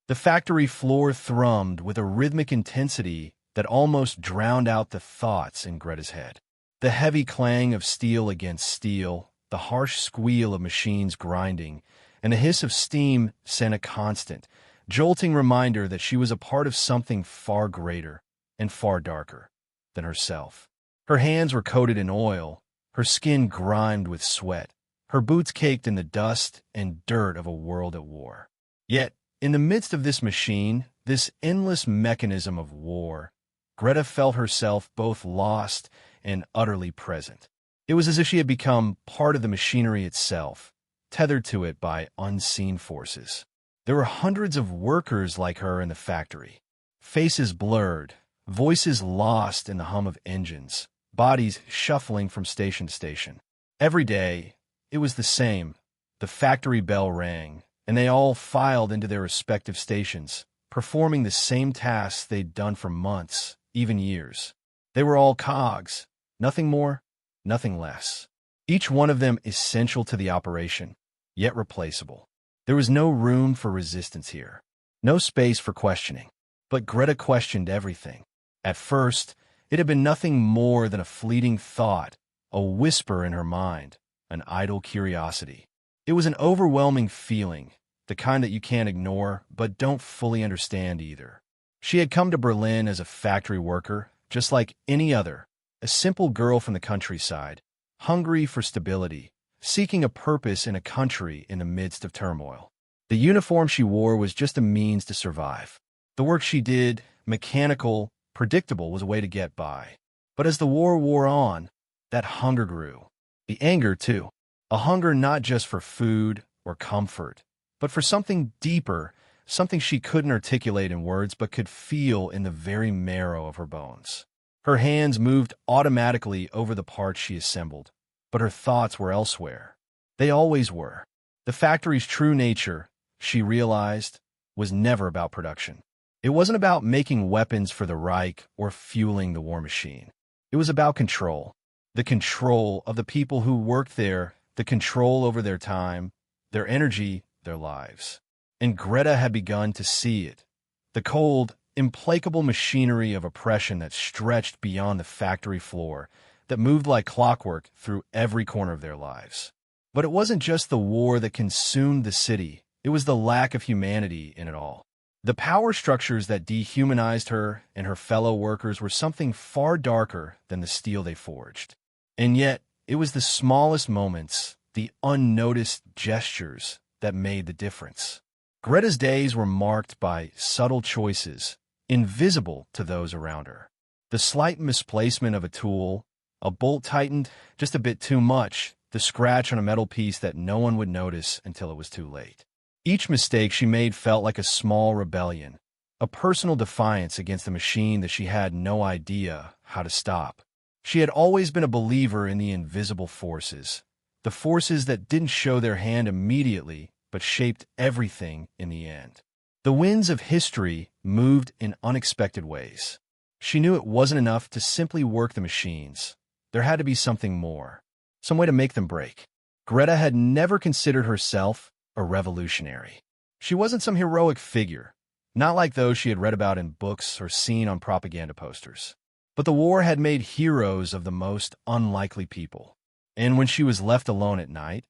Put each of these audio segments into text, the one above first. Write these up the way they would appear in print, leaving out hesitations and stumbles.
The factory floor thrummed with a rhythmic intensity that almost drowned out the thoughts in Greta's head. The heavy clang of steel against steel, the harsh squeal of machines grinding, and the hiss of steam sent a constant, jolting reminder that she was a part of something far greater and far darker than herself. Her hands were coated in oil, her skin grimed with sweat, her boots caked in the dust and dirt of a world at war. Yet, in the midst of this machine, this endless mechanism of war, Greta felt herself both lost and utterly present. It was as if she had become part of the machinery itself, tethered to it by unseen forces. There were hundreds of workers like her in the factory, faces blurred, voices lost in the hum of engines, bodies shuffling from station to station. Every day, it was the same. The factory bell rang, and they all filed into their respective stations, performing the same tasks they'd done for months, even years. They were all cogs, nothing more, nothing less. Each one of them essential to the operation, yet replaceable. There was no room for resistance here, no space for questioning. But Greta questioned everything. At first, it had been nothing more than a fleeting thought, a whisper in her mind, an idle curiosity. It was an overwhelming feeling, the kind that you can't ignore but don't fully understand either. She had come to Berlin as a factory worker, just like any other, a simple girl from the countryside, hungry for stability, seeking a purpose in a country in the midst of turmoil. The uniform she wore was just a means to survive. The work she did, mechanical, predictable, was a way to get by. But as the war wore on, that hunger grew. The anger, too. A hunger not just for food or comfort, but for something deeper, something she couldn't articulate in words but could feel in the very marrow of her bones. Her hands moved automatically over the parts she assembled, but her thoughts were elsewhere. They always were. The factory's true nature, she realized, was never about production. It wasn't about making weapons for the Reich or fueling the war machine. It was about control. The control of the people who worked there, the control over their time, their energy, their lives. And Greta had begun to see it. The cold, implacable machinery of oppression that stretched beyond the factory floor, that moved like clockwork through every corner of their lives. But it wasn't just the war that consumed the city. It was the lack of humanity in it all. The power structures that dehumanized her and her fellow workers were something far darker than the steel they forged. And yet, it was the smallest moments, the unnoticed gestures, that made the difference. Greta's days were marked by subtle choices, invisible to those around her. The slight misplacement of a tool, a bolt tightened just a bit too much, the scratch on a metal piece that no one would notice until it was too late. Each mistake she made felt like a small rebellion, a personal defiance against the machine that she had no idea how to stop. She had always been a believer in the invisible forces, the forces that didn't show their hand immediately but shaped everything in the end. The winds of history moved in unexpected ways. She knew it wasn't enough to simply work the machines. There had to be something more, some way to make them break. Greta had never considered herself a revolutionary. She wasn't some heroic figure, not like those she had read about in books or seen on propaganda posters. But the war had made heroes of the most unlikely people. And when she was left alone at night,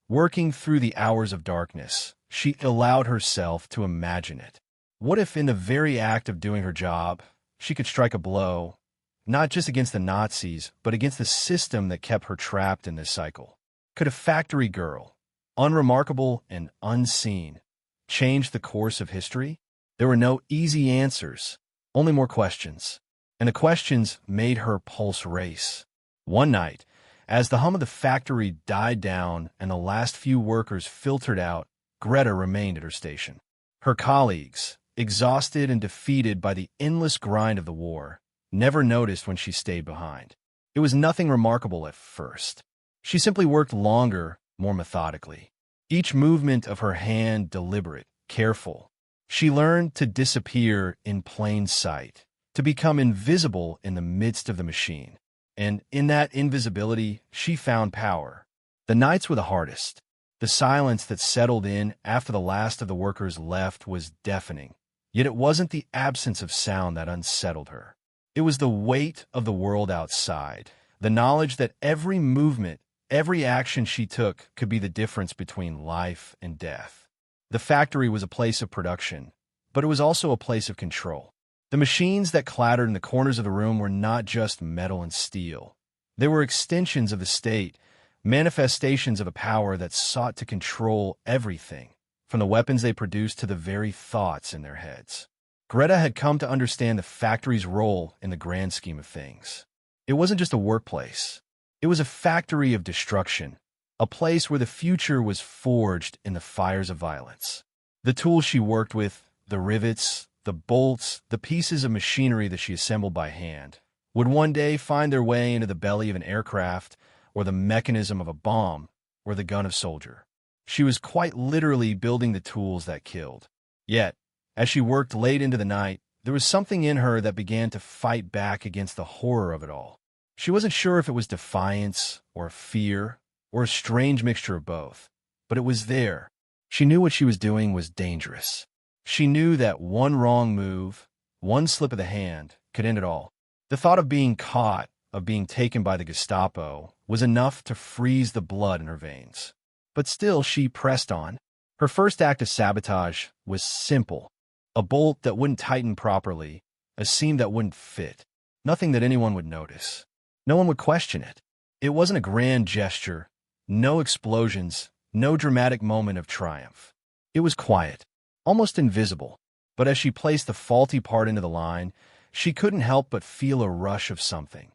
working through the hours of darkness, she allowed herself to imagine it. What if in the very act of doing her job, she could strike a blow, not just against the Nazis, but against the system that kept her trapped in this cycle? Could a factory girl, unremarkable and unseen, change the course of history? There were no easy answers, only more questions. And the questions made her pulse race. One night, as the hum of the factory died down and the last few workers filtered out, Greta remained at her station. Her colleagues, exhausted and defeated by the endless grind of the war, never noticed when she stayed behind. It was nothing remarkable at first. She simply worked longer, more methodically. Each movement of her hand deliberate, careful. She learned to disappear in plain sight, to become invisible in the midst of the machine. And in that invisibility, she found power. The nights were the hardest. The silence that settled in after the last of the workers left was deafening. Yet it wasn't the absence of sound that unsettled her. It was the weight of the world outside, the knowledge that every movement, every action she took could be the difference between life and death. The factory was a place of production, but it was also a place of control. The machines that clattered in the corners of the room were not just metal and steel. They were extensions of the state, manifestations of a power that sought to control everything, from the weapons they produced to the very thoughts in their heads. Greta had come to understand the factory's role in the grand scheme of things. It wasn't just a workplace. It was a factory of destruction, a place where the future was forged in the fires of violence. The tools she worked with, the rivets, the bolts, the pieces of machinery that she assembled by hand, would one day find their way into the belly of an aircraft, or the mechanism of a bomb, or the gun of a soldier. She was quite literally building the tools that killed. Yet, as she worked late into the night, there was something in her that began to fight back against the horror of it all. She wasn't sure if it was defiance, or fear, or a strange mixture of both, but it was there. She knew what she was doing was dangerous. She knew that one wrong move, one slip of the hand, could end it all. The thought of being caught, of being taken by the Gestapo, was enough to freeze the blood in her veins. But still, she pressed on. Her first act of sabotage was simple. A bolt that wouldn't tighten properly, a seam that wouldn't fit, nothing that anyone would notice. No one would question it. It wasn't a grand gesture, no explosions, no dramatic moment of triumph. It was quiet, almost invisible. But as she placed the faulty part into the line, she couldn't help but feel a rush of something.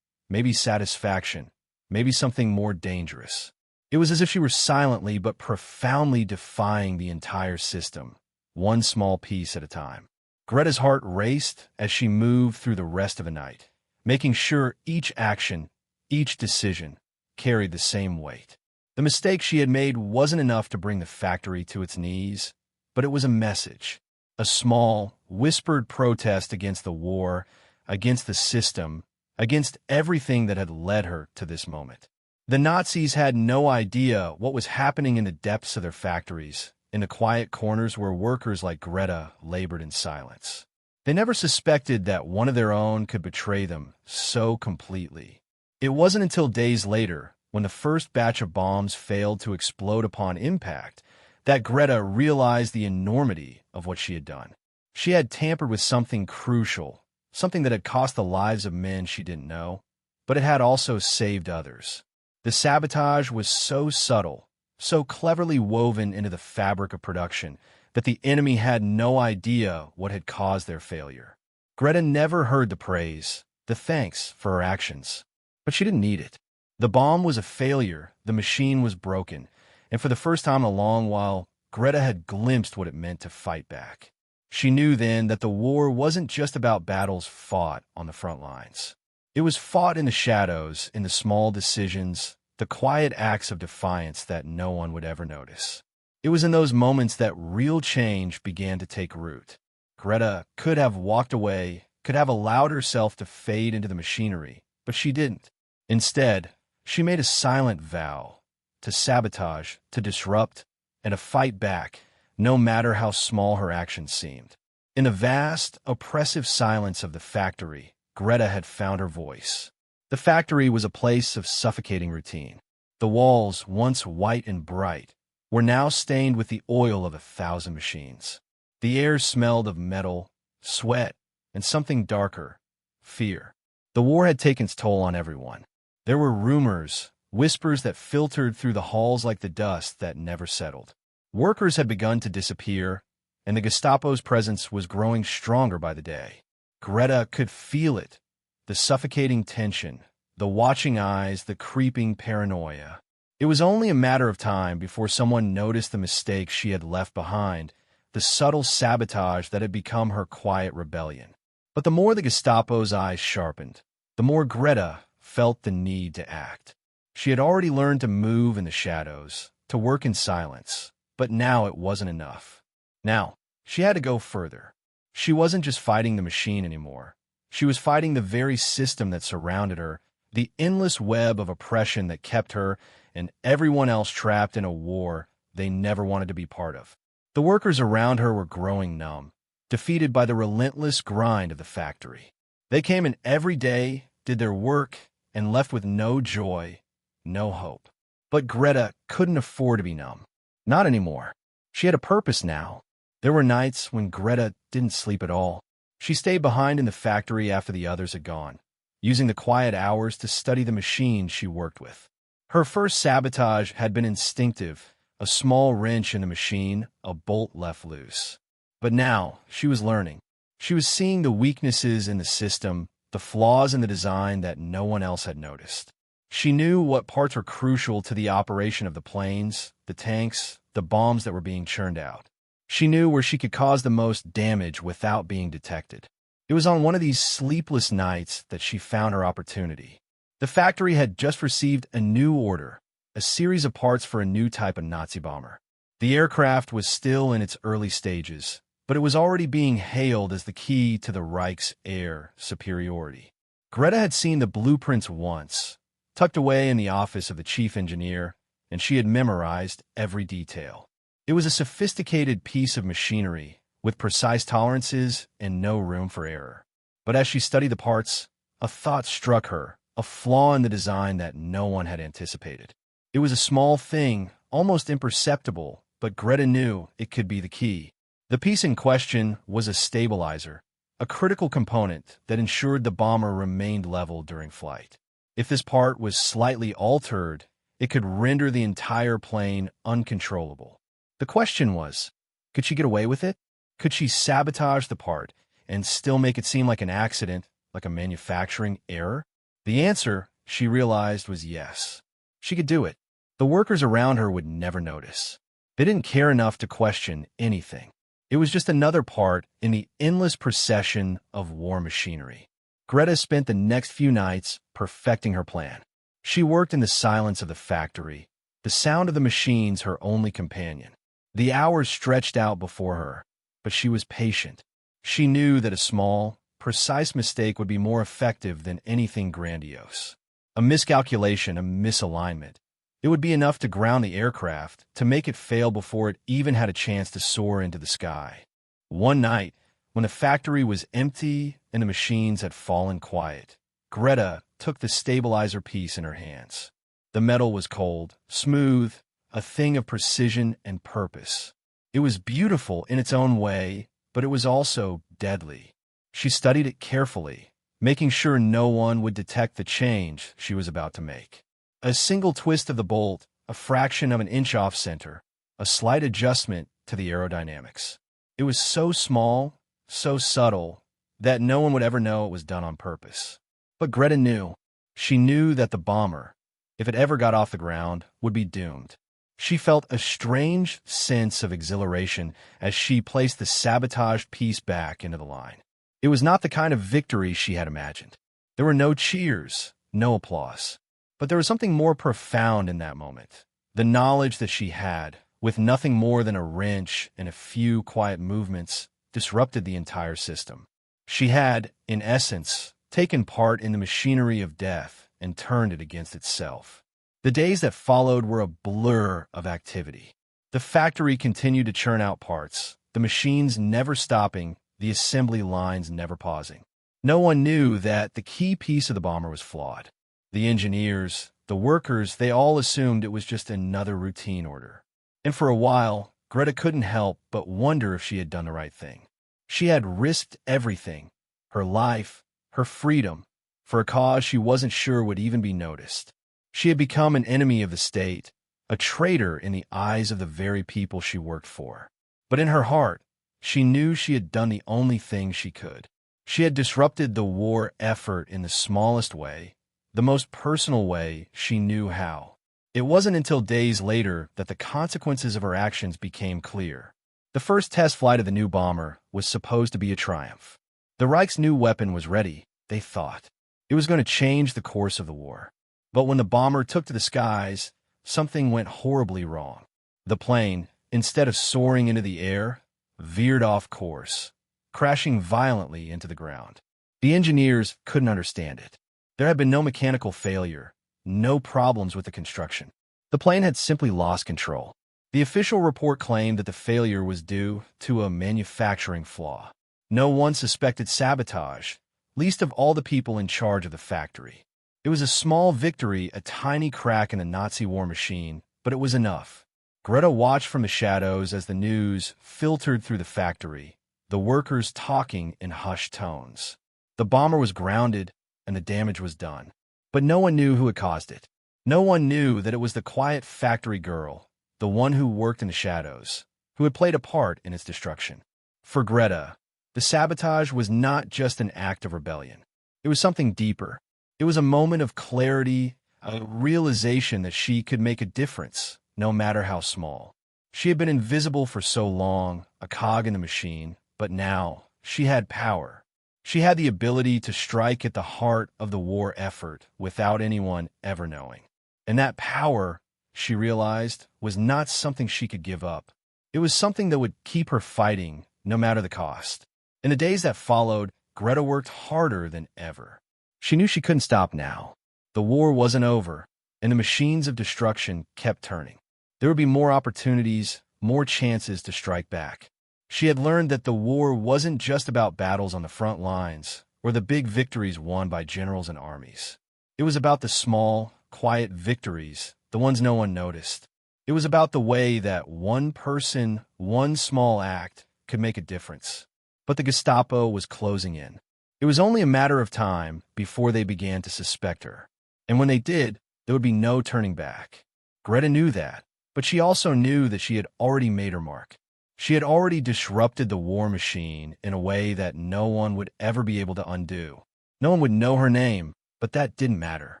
Maybe satisfaction, maybe something more dangerous. It was as if she were silently but profoundly defying the entire system, one small piece at a time. Greta's heart raced as she moved through the rest of the night, making sure each action, each decision, carried the same weight. The mistake she had made wasn't enough to bring the factory to its knees, but it was a message, a small, whispered protest against the war, against the system, against everything that had led her to this moment. The Nazis had no idea what was happening in the depths of their factories, in the quiet corners where workers like Greta labored in silence. They never suspected that one of their own could betray them so completely. It wasn't until days later, when the first batch of bombs failed to explode upon impact, that Greta realized the enormity of what she had done. She had tampered with something crucial, something that had cost the lives of men she didn't know, but it had also saved others. The sabotage was so subtle, so cleverly woven into the fabric of production, that the enemy had no idea what had caused their failure. Greta never heard the praise, the thanks for her actions, but she didn't need it. The bomb was a failure, the machine was broken, and for the first time in a long while, Greta had glimpsed what it meant to fight back. She knew then that the war wasn't just about battles fought on the front lines. It was fought in the shadows, in the small decisions, the quiet acts of defiance that no one would ever notice. It was in those moments that real change began to take root. Greta could have walked away, could have allowed herself to fade into the machinery, but she didn't. Instead, she made a silent vow to sabotage, to disrupt, and to fight back, no matter how small her actions seemed. In the vast, oppressive silence of the factory, Greta had found her voice. The factory was a place of suffocating routine. The walls, once white and bright, were now stained with the oil of 1,000 machines. The air smelled of metal, sweat, and something darker, fear. The war had taken its toll on everyone. There were rumors, whispers that filtered through the halls like the dust that never settled. Workers had begun to disappear, and the Gestapo's presence was growing stronger by the day. Greta could feel it, the suffocating tension, the watching eyes, the creeping paranoia. It was only a matter of time before someone noticed the mistake she had left behind, the subtle sabotage that had become her quiet rebellion. But the more the Gestapo's eyes sharpened, the more Greta felt the need to act. She had already learned to move in the shadows, to work in silence, but now it wasn't enough. Now, she had to go further. She wasn't just fighting the machine anymore. She was fighting the very system that surrounded her, the endless web of oppression that kept her and everyone else trapped in a war they never wanted to be part of. The workers around her were growing numb, defeated by the relentless grind of the factory. They came in every day, did their work, and left with no joy, no hope. But Greta couldn't afford to be numb. Not anymore. She had a purpose now. There were nights when Greta didn't sleep at all. She stayed behind in the factory after the others had gone, using the quiet hours to study the machines she worked with. Her first sabotage had been instinctive, a small wrench in the machine, a bolt left loose. But now, she was learning. She was seeing the weaknesses in the system, the flaws in the design that no one else had noticed. She knew what parts were crucial to the operation of the planes, the tanks, the bombs that were being churned out. She knew where she could cause the most damage without being detected. It was on one of these sleepless nights that she found her opportunity. The factory had just received a new order, a series of parts for a new type of Nazi bomber. The aircraft was still in its early stages, but it was already being hailed as the key to the Reich's air superiority. Greta had seen the blueprints once, tucked away in the office of the chief engineer, and she had memorized every detail. It was a sophisticated piece of machinery, with precise tolerances and no room for error. But as she studied the parts, a thought struck her, a flaw in the design that no one had anticipated. It was a small thing, almost imperceptible, but Greta knew it could be the key. The piece in question was a stabilizer, a critical component that ensured the bomber remained level during flight. If this part was slightly altered, it could render the entire plane uncontrollable. The question was, could she get away with it? Could she sabotage the part and still make it seem like an accident, like a manufacturing error? The answer, she realized, was yes. She could do it. The workers around her would never notice. They didn't care enough to question anything. It was just another part in the endless procession of war machinery. Greta spent the next few nights perfecting her plan. She worked in the silence of the factory, the sound of the machines her only companion. The hours stretched out before her, but she was patient. She knew that a small, precise mistake would be more effective than anything grandiose. A miscalculation, a misalignment. It would be enough to ground the aircraft, to make it fail before it even had a chance to soar into the sky. One night, when the factory was empty and the machines had fallen quiet, Greta took the stabilizer piece in her hands. The metal was cold, smooth, a thing of precision and purpose. It was beautiful in its own way, but it was also deadly. She studied it carefully, making sure no one would detect the change she was about to make. A single twist of the bolt, a fraction of an inch off center, a slight adjustment to the aerodynamics. It was so small, so subtle, that no one would ever know it was done on purpose. But Greta knew. She knew that the bomber, if it ever got off the ground, would be doomed. She felt a strange sense of exhilaration as she placed the sabotaged piece back into the line. It was not the kind of victory she had imagined. There were no cheers, no applause. But there was something more profound in that moment. The knowledge that she had, with nothing more than a wrench and a few quiet movements, disrupted the entire system. She had, in essence, taken part in the machinery of death and turned it against itself. The days that followed were a blur of activity. The factory continued to churn out parts, the machines never stopping, the assembly lines never pausing. No one knew that the key piece of the bomber was flawed. The engineers, the workers, they all assumed it was just another routine order. And for a while, Greta couldn't help but wonder if she had done the right thing. She had risked everything, her life, her freedom, for a cause she wasn't sure would even be noticed. She had become an enemy of the state, a traitor in the eyes of the very people she worked for. But in her heart, she knew she had done the only thing she could. She had disrupted the war effort in the smallest way, the most personal way she knew how. It wasn't until days later that the consequences of her actions became clear. The first test flight of the new bomber was supposed to be a triumph. The Reich's new weapon was ready, they thought. It was going to change the course of the war. But when the bomber took to the skies, something went horribly wrong. The plane, instead of soaring into the air, veered off course, crashing violently into the ground. The engineers couldn't understand it. There had been no mechanical failure, no problems with the construction. The plane had simply lost control. The official report claimed that the failure was due to a manufacturing flaw. No one suspected sabotage, least of all the people in charge of the factory. It was a small victory, a tiny crack in the Nazi war machine, but it was enough. Greta watched from the shadows as the news filtered through the factory, the workers talking in hushed tones. The bomber was grounded, and the damage was done. But no one knew who had caused it. No one knew that it was the quiet factory girl, the one who worked in the shadows, who had played a part in its destruction. For Greta, the sabotage was not just an act of rebellion. It was something deeper. It was a moment of clarity, a realization that she could make a difference, no matter how small. She had been invisible for so long, a cog in the machine, but now she had power. She had the ability to strike at the heart of the war effort without anyone ever knowing. And that power, she realized, was not something she could give up. It was something that would keep her fighting, no matter the cost. In the days that followed, Greta worked harder than ever. She knew she couldn't stop now. The war wasn't over, and the machines of destruction kept turning. There would be more opportunities, more chances to strike back. She had learned that the war wasn't just about battles on the front lines or the big victories won by generals and armies. It was about the small, quiet victories, the ones no one noticed. It was about the way that one person, one small act could make a difference. But the Gestapo was closing in. It was only a matter of time before they began to suspect her. And when they did, there would be no turning back. Greta knew that, but she also knew that she had already made her mark. She had already disrupted the war machine in a way that no one would ever be able to undo. No one would know her name, but that didn't matter.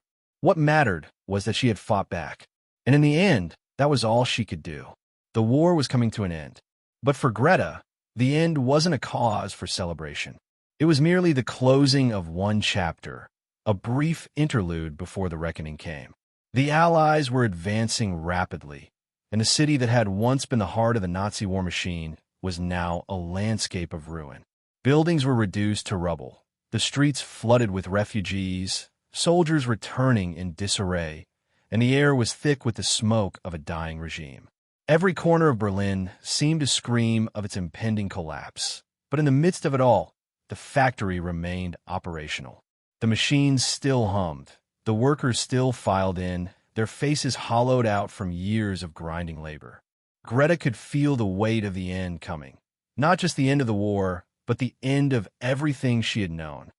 What mattered was that she had fought back. And in the end, that was all she could do. The war was coming to an end. But for Greta, the end wasn't a cause for celebration. It was merely the closing of one chapter, a brief interlude before the reckoning came. The Allies were advancing rapidly, and the city that had once been the heart of the Nazi war machine was now a landscape of ruin. Buildings were reduced to rubble, the streets flooded with refugees, soldiers returning in disarray, and the air was thick with the smoke of a dying regime. Every corner of Berlin seemed to scream of its impending collapse. But in the midst of it all, the factory remained operational. The machines still hummed. The workers still filed in, their faces hollowed out from years of grinding labor. Greta could feel the weight of the end coming. Not just the end of the war, but the end of everything she had known.